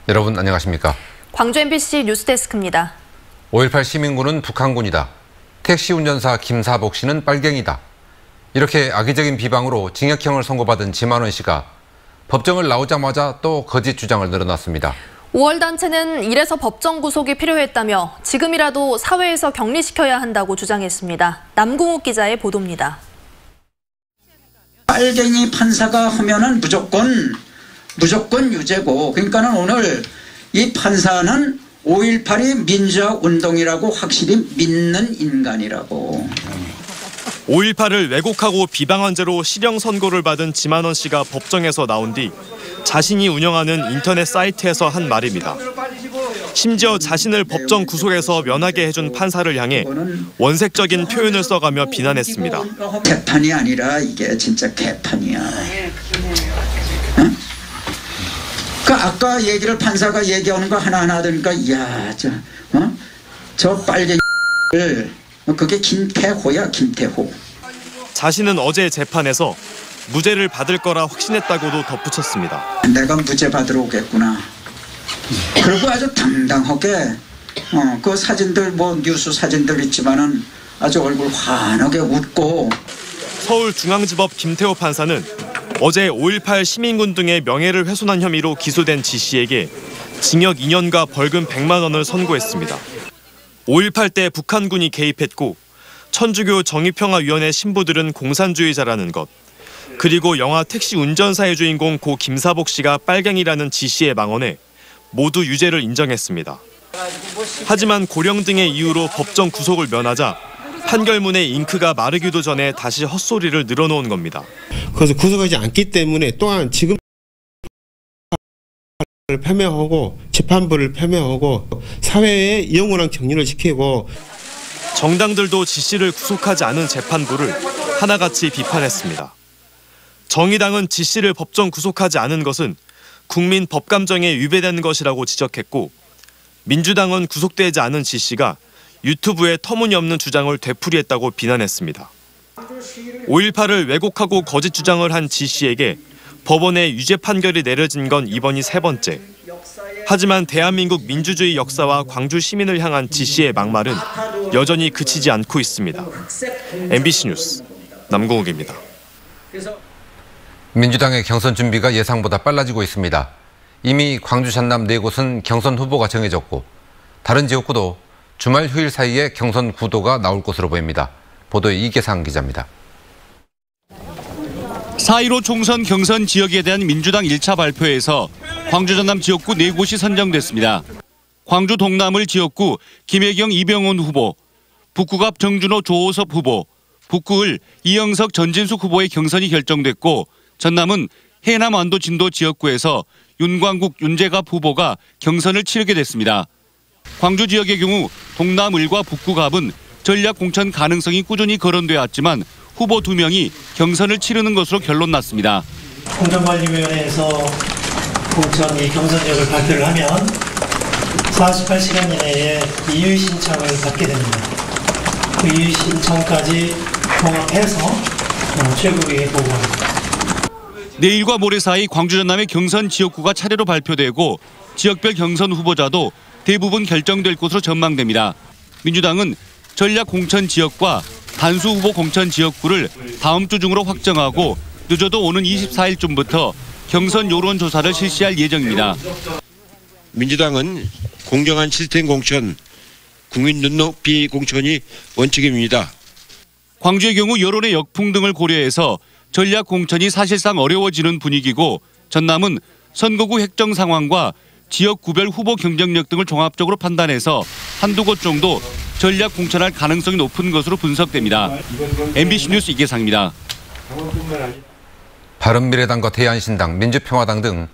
여러분 안녕하십니까? 광주 MBC 뉴스데스크입니다. 5.18 시민군은 북한군이다. 택시 운전사 김사복 씨는 빨갱이다. 이렇게 악의적인 비방으로 징역형을 선고받은 지만원 씨가 법정을 나오자마자 또 거짓 주장을 늘어놨습니다. 5월 단체는 이래서 법정 구속이 필요했다며 지금이라도 사회에서 격리시켜야 한다고 주장했습니다. 남궁욱 기자의 보도입니다. 빨갱이 판사가 하면은 무조건 유죄고, 그러니까는 오늘 이 판사는 5.18이 민주화 운동이라고 확실히 믿는 인간이라고. 5.18을 왜곡하고 비방한 죄로 실형 선고를 받은 지만원 씨가 법정에서 나온 뒤 자신이 운영하는 인터넷 사이트에서 한 말입니다. 심지어 자신을 법정 구속에서 면하게 해준 판사를 향해 원색적인 표현을 써가며 비난했습니다. 개판이 아니라 이게 진짜 개판이야. 응? 그 아까 얘기를 판사가 얘기하는 거 하나하나 들으니까 이야 저 빨갱이를 그게 김태호야, 김태호. 자신은 어제 재판에서 무죄를 받을 거라 확신했다고도 덧붙였습니다. 내가 무죄 받으러 오겠구나. 그리고 아주 당당하게 그 사진들 뉴스 사진들 있지만은 아주 얼굴 환하게 웃고. 서울중앙지법 김태호 판사는 어제 5.18 시민군 등의 명예를 훼손한 혐의로 기소된 지 씨에게 징역 2년과 벌금 100만 원을 선고했습니다. 5.18 때 북한군이 개입했고 천주교 정의평화위원회 신부들은 공산주의자라는 것, 그리고 영화 택시 운전사의 주인공 고 김사복 씨가 빨갱이라는 지 씨의 망언에 모두 유죄를 인정했습니다. 하지만 고령 등의 이유로 법정 구속을 면하자 판결문의 잉크가 마르기도 전에 다시 헛소리를 늘어놓은 겁니다. 그래서 구속하지 않기 때문에 또한 지금 폄훼하고 재판부를 폄훼하고 사회에 영원한 격리를 시키고, 정당들도 지 씨를 구속하지 않은 재판부를 하나같이 비판했습니다. 정의당은 지 씨를 법정 구속하지 않은 것은 국민 법감정에 위배되는 것이라고 지적했고, 민주당은 구속되지 않은 지 씨가 유튜브에 터무니없는 주장을 되풀이했다고 비난했습니다. 5.18을 왜곡하고 거짓 주장을 한 지 씨에게 법원에 유죄 판결이 내려진 건 이번이 세 번째. 하지만 대한민국 민주주의 역사와 광주 시민을 향한 지 씨의 막말은 여전히 그치지 않고 있습니다. MBC 뉴스 남궁욱입니다. 민주당의 경선 준비가 예상보다 빨라지고 있습니다. 이미 광주 전남 4곳은 경선 후보가 정해졌고 다른 지역구도 주말 휴일 사이에 경선 구도가 나올 것으로 보입니다. 보도에 이계상 기자입니다. 4.15 총선 경선 지역에 대한 민주당 1차 발표에서 광주 전남 지역구 4곳이 선정됐습니다. 광주 동남을 지역구 김혜경 이병헌 후보, 북구갑 정준호 조호섭 후보, 북구을 이영석 전진숙 후보의 경선이 결정됐고, 전남은 해남 완도 진도 지역구에서 윤광국 윤재갑 후보가 경선을 치르게 됐습니다. 광주 지역의 경우 동남을과 북구갑은 전략 공천 가능성이 꾸준히 거론돼 왔지만 후보 2명이 경선을 치르는 것으로 결론났습니다. 공정관리위원회에서 공천 경선력을 발표를 하면 48시간 이내에 이의 신청을 받게 됩니다. 그 이의 신청까지 종합해서 최고위에 보고합니다. 내일과 모레 사이 광주 전남의 경선 지역구가 차례로 발표되고 지역별 경선 후보자도 대부분 결정될 것으로 전망됩니다. 민주당은 전략 공천 지역과 단수 후보 공천 지역구를 다음 주 중으로 확정하고 늦어도 오는 24일쯤부터 경선 여론조사를 실시할 예정입니다. 민주당은 공정한 시스템 공천, 국민 눈높이 공천이 원칙입니다. 광주의 경우 여론의 역풍 등을 고려해서 전략 공천이 사실상 어려워지는 분위기고, 전남은 선거구 획정 상황과 지역구별 후보 경쟁력 등을 종합적으로 판단해서 한두 곳 정도 전략 공천할 가능성이 높은 것으로 분석됩니다. MBC 뉴스 이계상입니다. 바른미래당과 대한신당, 민주평화당 등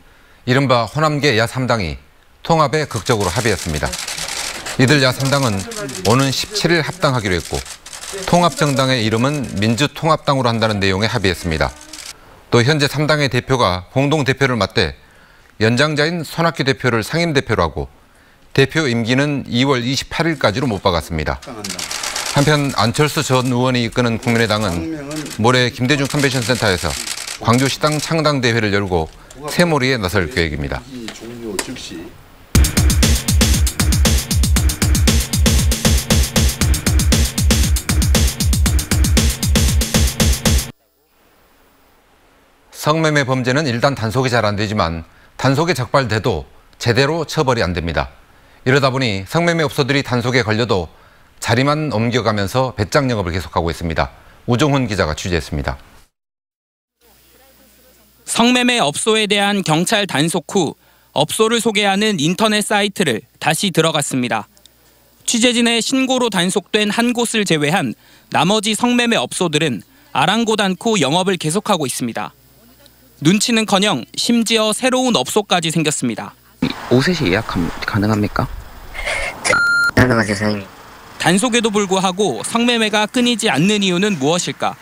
이른바 호남계 야3당이 통합에 극적으로 합의했습니다. 이들 야3당은 오는 17일 합당하기로 했고 통합정당의 이름은 민주통합당으로 한다는 내용에 합의했습니다. 또 현재 3당의 대표가 공동대표를 맡되 연장자인 손학규 대표를 상임대표로 하고 대표 임기는 2월 28일까지로 못 박았습니다. 한편 안철수 전 의원이 이끄는 국민의당은 모레 김대중 컨벤션 센터에서 광주시당 창당대회를 열고 새몰이에 나설 계획입니다. 성매매 범죄는 일단 단속이 잘 안 되지만 단속에 적발돼도 제대로 처벌이 안 됩니다. 이러다 보니 성매매 업소들이 단속에 걸려도 자리만 옮겨가면서 배짱 영업을 계속하고 있습니다. 우종훈 기자가 취재했습니다. 성매매 업소에 대한 경찰 단속 후 업소를 소개하는 인터넷 사이트를 다시 들어갔습니다. 취재진의 신고로 단속된 한 곳을 제외한 나머지 성매매 업소들은 아랑곳 않고 영업을 계속하고 있습니다. 눈치는커녕 심지어 새로운 업소까지 생겼습니다. 오후 3시 예약 가능합니까? 가능하죠, 사장님. 단속에도 불구하고 성매매가 끊이지 않는 이유는 무엇일까?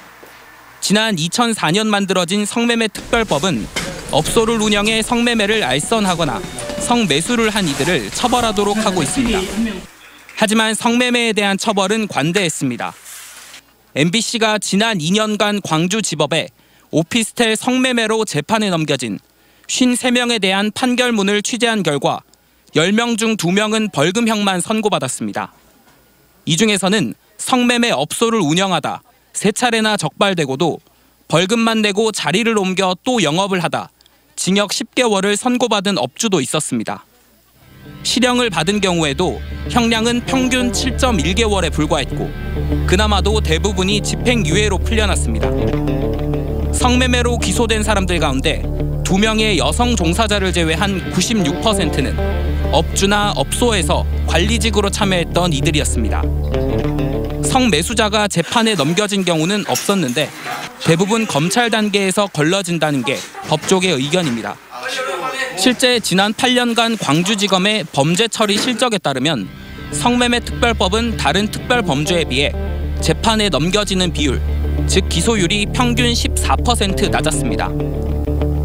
지난 2004년 만들어진 성매매 특별법은 업소를 운영해 성매매를 알선하거나 성매수를 한 이들을 처벌하도록 하고 있습니다. 하지만 성매매에 대한 처벌은 관대했습니다. MBC가 지난 2년간 광주지법에 오피스텔 성매매로 재판에 넘겨진 53명에 대한 판결문을 취재한 결과 10명 중 2명은 벌금형만 선고받았습니다. 이 중에서는 성매매 업소를 운영하다 3차례나 적발되고도 벌금만 내고 자리를 옮겨 또 영업을 하다 징역 10개월을 선고받은 업주도 있었습니다. 실형을 받은 경우에도 형량은 평균 7.1개월에 불과했고 그나마도 대부분이 집행유예로 풀려났습니다. 성매매로 기소된 사람들 가운데 2명의 여성 종사자를 제외한 96%는 업주나 업소에서 관리직으로 참여했던 이들이었습니다. 성매수자가 재판에 넘겨진 경우는 없었는데 대부분 검찰 단계에서 걸러진다는 게 법조계 의견입니다. 실제 지난 8년간 광주지검의 범죄 처리 실적에 따르면 성매매 특별법은 다른 특별범죄에 비해 재판에 넘겨지는 비율, 즉 기소율이 평균 14% 낮았습니다.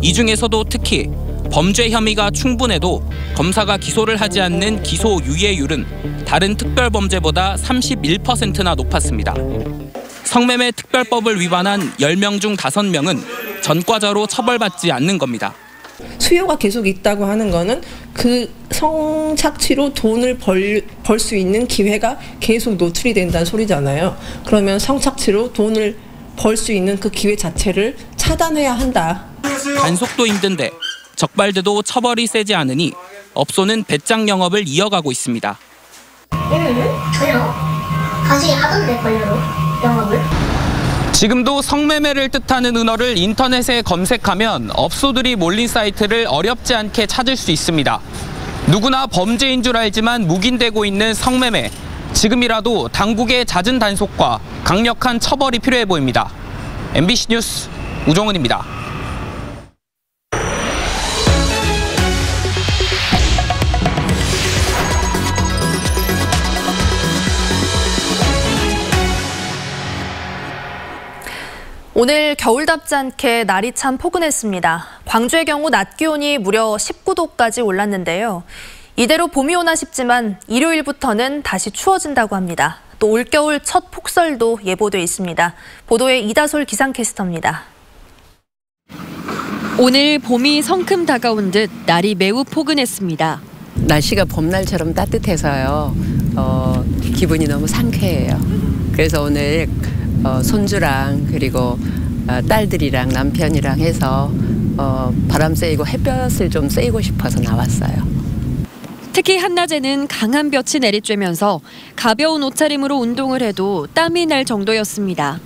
이 중에서도 특히 범죄 혐의가 충분해도 검사가 기소를 하지 않는 기소 유예율은 다른 특별범죄보다 31%나 높았습니다. 성매매 특별법을 위반한 10명 중 5명은 전과자로 처벌받지 않는 겁니다. 수요가 계속 있다고 하는 거는 그 성착취로 돈을 벌 수 있는 기회가 계속 노출이 된다는 소리잖아요. 그러면 성착취로 돈을 벌 수 있는 그 기회 자체를 차단해야 한다. 단속도 힘든데 적발돼도 처벌이 세지 않으니 업소는 배짱 영업을 이어가고 있습니다. 저요. 다시 하던데 걸려도 영업을. 지금도 성매매를 뜻하는 은어를 인터넷에 검색하면 업소들이 몰린 사이트를 어렵지 않게 찾을 수 있습니다. 누구나 범죄인 줄 알지만 묵인되고 있는 성매매. 지금이라도 당국의 잦은 단속과 강력한 처벌이 필요해 보입니다. MBC 뉴스 우종은입니다. 오늘 겨울답지 않게 날이 참 포근했습니다. 광주의 경우 낮 기온이 무려 19도까지 올랐는데요. 이대로 봄이 오나 싶지만 일요일부터는 다시 추워진다고 합니다. 또 올겨울 첫 폭설도 예보돼 있습니다. 보도에 이다솔 기상캐스터입니다. 오늘 봄이 성큼 다가온 듯 날이 매우 포근했습니다. 날씨가 봄날처럼 따뜻해서요. 기분이 너무 상쾌해요. 그래서 오늘 손주랑 그리고 딸들이랑 남편이랑 해서 바람 쐬고 햇볕을 좀 쐬고 싶어서 나왔어요. 특히 한낮에는 강한 볕이 내리쬐면서 가벼운 옷차림으로 운동을 해도 땀이 날 정도였습니다.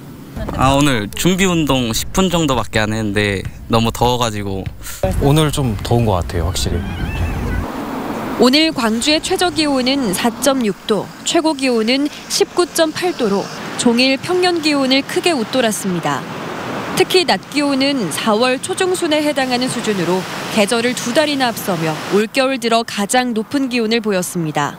오늘 준비 운동 10분 정도밖에 안 했는데 너무 더워가지고 오늘 좀 더운 것 같아요, 확실히. 오늘 광주의 최저 기온은 4.6도, 최고 기온은 19.8도로 종일 평년 기온을 크게 웃돌았습니다. 특히 낮 기온은 4월 초중순에 해당하는 수준으로 계절을 2달이나 앞서며 올겨울 들어 가장 높은 기온을 보였습니다.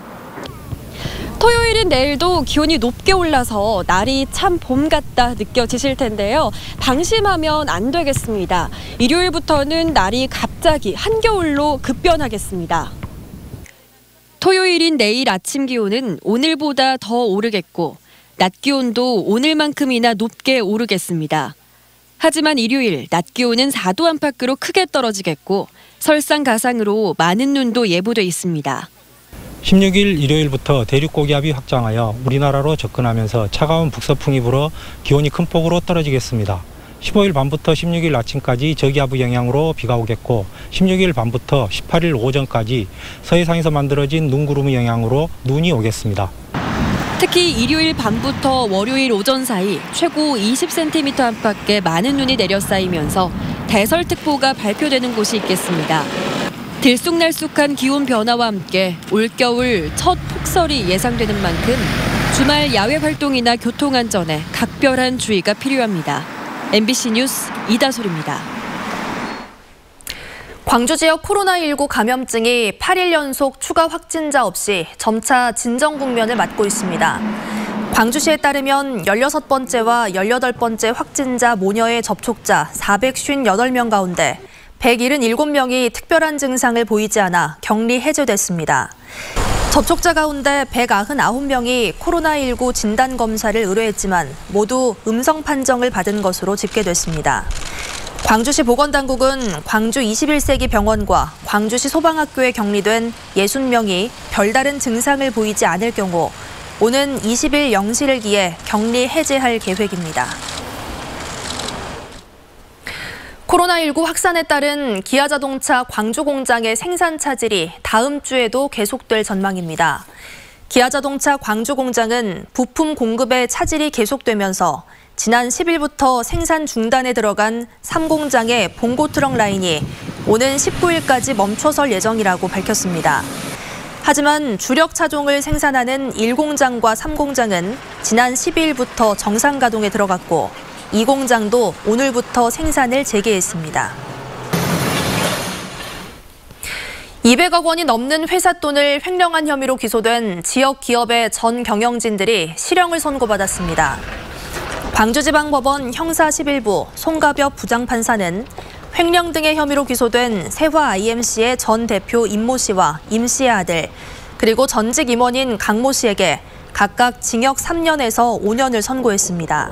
토요일인 내일도 기온이 높게 올라서 날이 참 봄 같다 느껴지실 텐데요. 방심하면 안 되겠습니다. 일요일부터는 날이 갑자기 한겨울로 급변하겠습니다. 토요일인 내일 아침 기온은 오늘보다 더 오르겠고 낮 기온도 오늘만큼이나 높게 오르겠습니다. 하지만 일요일 낮 기온은 4도 안팎으로 크게 떨어지겠고 설상가상으로 많은 눈도 예보돼 있습니다. 16일 일요일부터 대륙 고기압이 확장하여 우리나라로 접근하면서 차가운 북서풍이 불어 기온이 큰 폭으로 떨어지겠습니다. 15일 밤부터 16일 아침까지 저기압의 영향으로 비가 오겠고 16일 밤부터 18일 오전까지 서해상에서 만들어진 눈구름의 영향으로 눈이 오겠습니다. 특히 일요일 밤부터 월요일 오전 사이 최고 20cm 안팎의 많은 눈이 내려 쌓이면서 대설특보가 발표되는 곳이 있겠습니다. 들쑥날쑥한 기온 변화와 함께 올겨울 첫 폭설이 예상되는 만큼 주말 야외 활동이나 교통안전에 각별한 주의가 필요합니다. MBC 뉴스 이다솔입니다. 광주 지역 코로나19 감염증이 8일 연속 추가 확진자 없이 점차 진정 국면을 맞고 있습니다. 광주시에 따르면 16번째와 18번째 확진자 모녀의 접촉자 458명 가운데 177명이 특별한 증상을 보이지 않아 격리 해제됐습니다. 접촉자 가운데 199명이 코로나19 진단검사를 의뢰했지만 모두 음성 판정을 받은 것으로 집계됐습니다. 광주시 보건당국은 광주 21세기 병원과 광주시 소방학교에 격리된 60명이 별다른 증상을 보이지 않을 경우 오는 20일 0시를 기해 격리 해제할 계획입니다. 코로나19 확산에 따른 기아자동차 광주 공장의 생산 차질이 다음 주에도 계속될 전망입니다. 기아자동차 광주 공장은 부품 공급에 차질이 계속되면서 지난 10일부터 생산 중단에 들어간 3공장의 봉고 트럭 라인이 오는 19일까지 멈춰설 예정이라고 밝혔습니다. 하지만 주력 차종을 생산하는 1공장과 3공장은 지난 12일부터 정상 가동에 들어갔고 2공장도 오늘부터 생산을 재개했습니다. 200억 원이 넘는 회사 돈을 횡령한 혐의로 기소된 지역 기업의 전 경영진들이 실형을 선고받았습니다. 광주지방법원 형사 11부 송가벽 부장판사는 횡령 등의 혐의로 기소된 세화 IMC의 전 대표 임모 씨와 임 씨의 아들, 그리고 전직 임원인 강모 씨에게 각각 징역 3년에서 5년을 선고했습니다.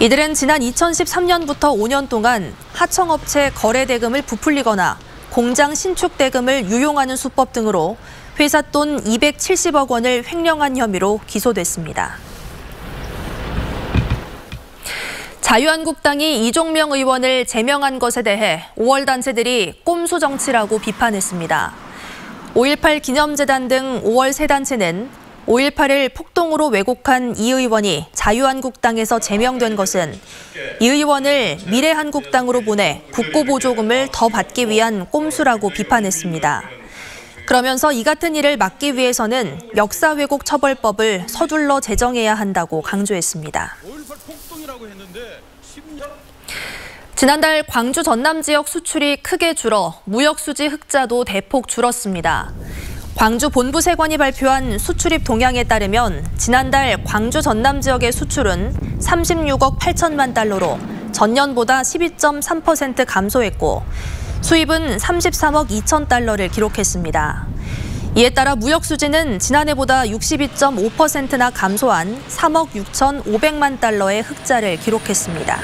이들은 지난 2013년부터 5년 동안 하청업체 거래 대금을 부풀리거나 공장 신축 대금을 유용하는 수법 등으로 회사 돈 270억 원을 횡령한 혐의로 기소됐습니다. 자유한국당이 이종명 의원을 제명한 것에 대해 5월 단체들이 꼼수 정치라고 비판했습니다. 5.18 기념재단 등 5월 세 단체는 5.18을 폭동으로 왜곡한 이 의원이 자유한국당에서 제명된 것은 이 의원을 미래한국당으로 보내 국고보조금을 더 받기 위한 꼼수라고 비판했습니다. 그러면서 이 같은 일을 막기 위해서는 역사왜곡처벌법을 서둘러 제정해야 한다고 강조했습니다. 지난달 광주 전남 지역 수출이 크게 줄어 무역수지 흑자도 대폭 줄었습니다. 광주 본부세관이 발표한 수출입 동향에 따르면 지난달 광주 전남 지역의 수출은 36억 8천만 달러로 전년보다 12.3% 감소했고 수입은 33억 2천 달러를 기록했습니다. 이에 따라 무역수지는 지난해보다 62.5%나 감소한 3억 6천 5백만 달러의 흑자를 기록했습니다.